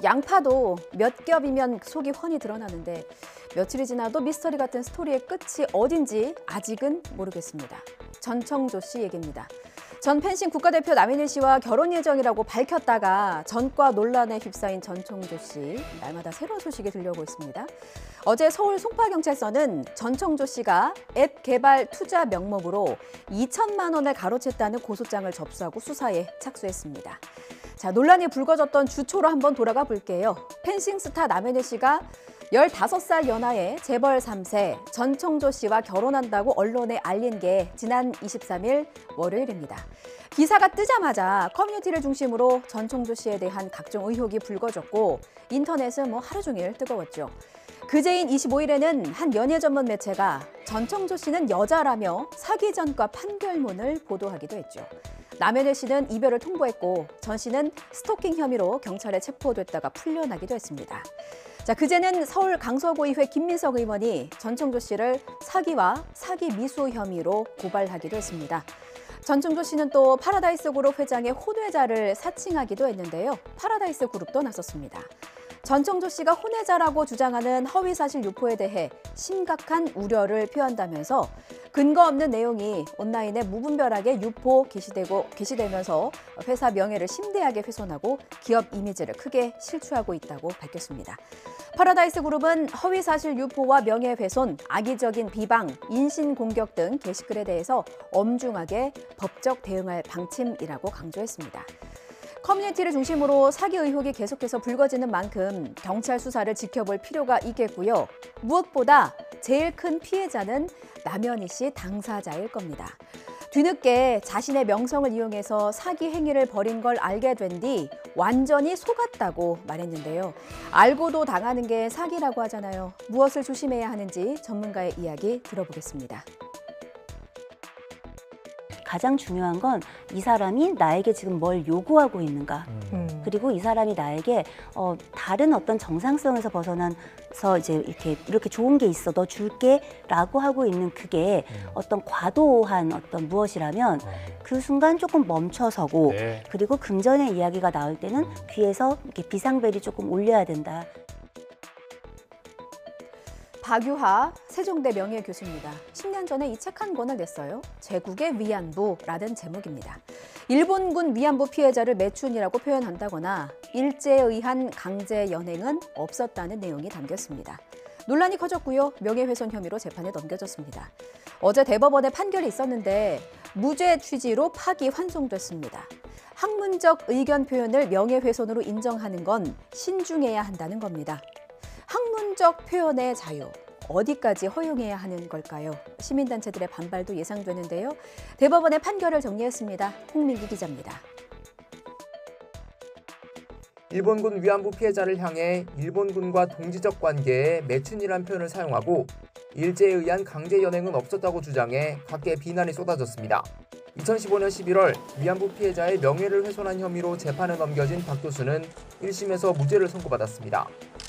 양파도 몇 겹이면 속이 훤히 드러나는데 며칠이 지나도 미스터리 같은 스토리의 끝이 어딘지 아직은 모르겠습니다. 전청조 씨 얘기입니다. 전 펜싱 국가대표 남인일 씨와 결혼 예정이라고 밝혔다가 전과 논란에 휩싸인 전청조 씨. 날마다 새로운 소식이 들려오고 있습니다. 어제 서울 송파경찰서는 전청조 씨가 앱 개발 투자 명목으로 2천만 원을 가로챘다는 고소장을 접수하고 수사에 착수했습니다. 자, 논란이 불거졌던 주초로 한번 돌아가 볼게요. 펜싱 스타 남인일 씨가 15살 연하의 재벌 3세 전청조 씨와 결혼한다고 언론에 알린 게 지난 23일 월요일입니다. 기사가 뜨자마자 커뮤니티를 중심으로 전청조 씨에 대한 각종 의혹이 불거졌고 인터넷은 하루 종일 뜨거웠죠. 그제인 25일에는 한 연예 전문 매체가 전청조 씨는 여자라며 사기 전과 판결문을 보도하기도 했죠. 남현일 씨는 이별을 통보했고 전 씨는 스토킹 혐의로 경찰에 체포됐다가 풀려나기도 했습니다. 자, 그제는 서울 강서구의회 김민석 의원이 전청조 씨를 사기와 사기 미수 혐의로 고발하기도 했습니다. 전청조 씨는 또 파라다이스 그룹 회장의 혼외자를 사칭하기도 했는데요. 파라다이스 그룹도 나섰습니다. 전청조 씨가 혼외자라고 주장하는 허위사실 유포에 대해 심각한 우려를 표한다면서 근거 없는 내용이 온라인에 무분별하게 유포 게시되면서 회사 명예를 심대하게 훼손하고 기업 이미지를 크게 실추하고 있다고 밝혔습니다. 파라다이스 그룹은 허위사실 유포와 명예훼손, 악의적인 비방, 인신공격 등 게시글에 대해서 엄중하게 법적 대응할 방침이라고 강조했습니다. 커뮤니티를 중심으로 사기 의혹이 계속해서 불거지는 만큼 경찰 수사를 지켜볼 필요가 있겠고요. 무엇보다 제일 큰 피해자는 남현희 씨 당사자일 겁니다. 뒤늦게 자신의 명성을 이용해서 사기 행위를 벌인 걸 알게 된 뒤 완전히 속았다고 말했는데요. 알고도 당하는 게 사기라고 하잖아요. 무엇을 조심해야 하는지 전문가의 이야기 들어보겠습니다. 가장 중요한 건 이 사람이 나에게 지금 뭘 요구하고 있는가. 그리고 이 사람이 나에게 다른 어떤 정상성에서 벗어나서 이제 이렇게 좋은 게 있어, 너 줄게라고 하고 있는 그게 어떤 과도한 어떤 무엇이라면 그 순간 조금 멈춰서고 그리고 금전의 이야기가 나올 때는 귀에서 이렇게 비상벨이 조금 울려야 된다. 박유하 세종대 명예교수입니다. 10년 전에 이 책 한 권을 냈어요. 제국의 위안부라는 제목입니다. 일본군 위안부 피해자를 매춘이라고 표현한다거나 일제에 의한 강제 연행은 없었다는 내용이 담겼습니다. 논란이 커졌고요. 명예훼손 혐의로 재판에 넘겨졌습니다. 어제 대법원의 판결이 있었는데 무죄 취지로 파기 환송됐습니다. 학문적 의견 표현을 명예훼손으로 인정하는 건 신중해야 한다는 겁니다. 학문적 표현의 자유, 어디까지 허용해야 하는 걸까요? 시민단체들의 반발도 예상되는데요. 대법원의 판결을 정리했습니다. 홍민기 기자입니다. 일본군 위안부 피해자를 향해 일본군과 동지적 관계에 매춘이란 표현을 사용하고 일제에 의한 강제 연행은 없었다고 주장해 각계 비난이 쏟아졌습니다. 2015년 11월 위안부 피해자의 명예를 훼손한 혐의로 재판에 넘겨진 박 교수는 1심에서 무죄를 선고받았습니다.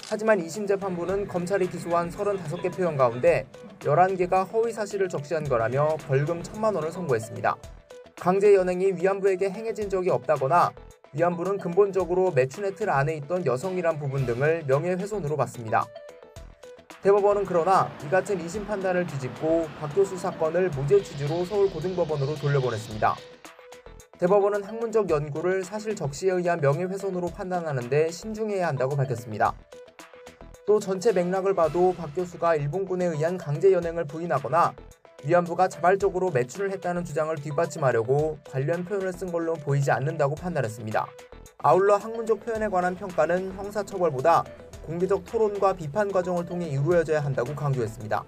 하지만 2심 재판부는 검찰이 기소한 35개 표현 가운데 11개가 허위 사실을 적시한 거라며 벌금 1,000만 원을 선고했습니다. 강제 연행이 위안부에게 행해진 적이 없다거나 위안부는 근본적으로 매춘의 틀 안에 있던 여성이란 부분 등을 명예훼손으로 봤습니다. 대법원은 그러나 이 같은 2심 판단을 뒤집고 박 교수 사건을 무죄 취지로 서울고등법원으로 돌려보냈습니다. 대법원은 학문적 연구를 사실 적시에 의한 명예훼손으로 판단하는 데 신중해야 한다고 밝혔습니다. 또 전체 맥락을 봐도 박 교수가 일본군에 의한 강제 연행을 부인하거나 위안부가 자발적으로 매춘을 했다는 주장을 뒷받침하려고 관련 표현을 쓴 걸로 보이지 않는다고 판단했습니다. 아울러 학문적 표현에 관한 평가는 형사처벌보다 공개적 토론과 비판 과정을 통해 이루어져야 한다고 강조했습니다.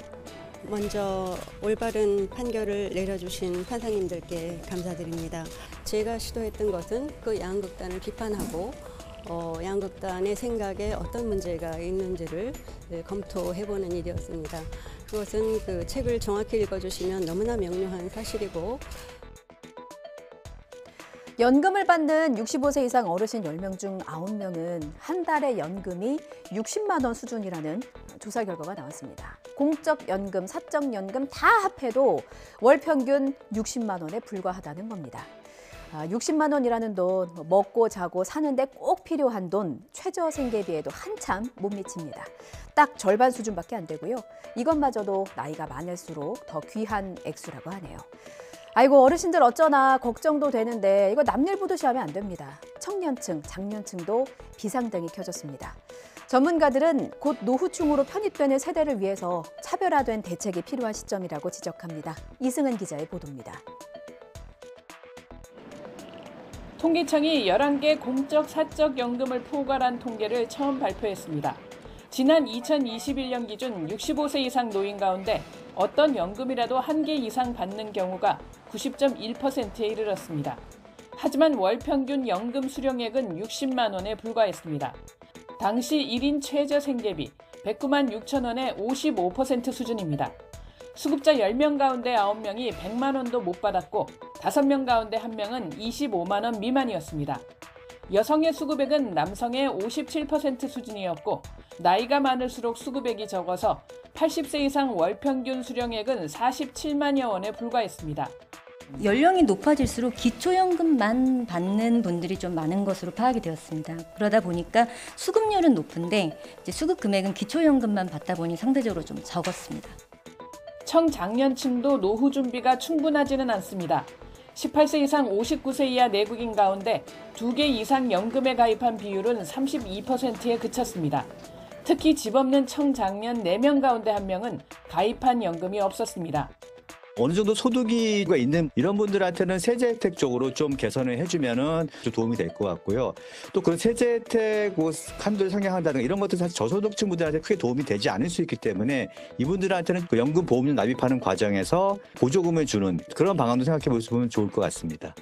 먼저 올바른 판결을 내려주신 판사님들께 감사드립니다. 제가 시도했던 것은 그 양극단을 비판하고 양극단의 생각에 어떤 문제가 있는지를 검토해보는 일이었습니다. 그것은 그 책을 정확히 읽어주시면 너무나 명료한 사실이고 연금을 받는 65세 이상 어르신 10명 중 9명은 한 달의 연금이 60만 원 수준이라는 조사 결과가 나왔습니다. 공적 연금, 사적 연금 다 합해도 월 평균 60만 원에 불과하다는 겁니다. 60만 원이라는 돈, 먹고 자고 사는데 꼭 필요한 돈, 최저 생계비에도 한참 못 미칩니다. 딱 절반 수준밖에 안 되고요. 이것마저도 나이가 많을수록 더 귀한 액수라고 하네요. 아이고 어르신들 어쩌나 걱정도 되는데 이거 남일 보듯이 하면 안 됩니다. 청년층, 장년층도 비상등이 켜졌습니다. 전문가들은 곧 노후층으로 편입되는 세대를 위해서 차별화된 대책이 필요한 시점이라고 지적합니다. 이승은 기자의 보도입니다. 통계청이 11개 공적 사적 연금을 포괄한 통계를 처음 발표했습니다. 지난 2021년 기준 65세 이상 노인 가운데 어떤 연금이라도 한 개 이상 받는 경우가 90.1%에 이르렀습니다. 하지만 월 평균 연금 수령액은 60만 원에 불과했습니다. 당시 1인 최저 생계비 109만 6천 원의 55% 수준입니다. 수급자 10명 가운데 9명이 100만 원도 못 받았고 5명 가운데 1명은 25만 원 미만이었습니다. 여성의 수급액은 남성의 57% 수준이었고 나이가 많을수록 수급액이 적어서 80세 이상 월 평균 수령액은 47만여 원에 불과했습니다. 연령이 높아질수록 기초연금만 받는 분들이 좀 많은 것으로 파악이 되었습니다. 그러다 보니까 수급률은 높은데 이제 수급 금액은 기초연금만 받다 보니 상대적으로 좀 적었습니다. 청장년층도 노후 준비가 충분하지는 않습니다. 18세 이상 59세 이하 내국인 가운데 2개 이상 연금에 가입한 비율은 32%에 그쳤습니다. 특히 집 없는 청장년 4명 가운데 1명은 가입한 연금이 없었습니다. 어느 정도 소득이 있는 이런 분들한테는 세제 혜택 쪽으로 좀 개선을 해주면은 좀 도움이 될 것 같고요. 또 그런 세제 혜택 한도를 상향한다든가 이런 것도 사실 저소득층 분들한테 크게 도움이 되지 않을 수 있기 때문에 이분들한테는 그 연금 보험료 납입하는 과정에서 보조금을 주는 그런 방안도 생각해 보시면 좋을 것 같습니다.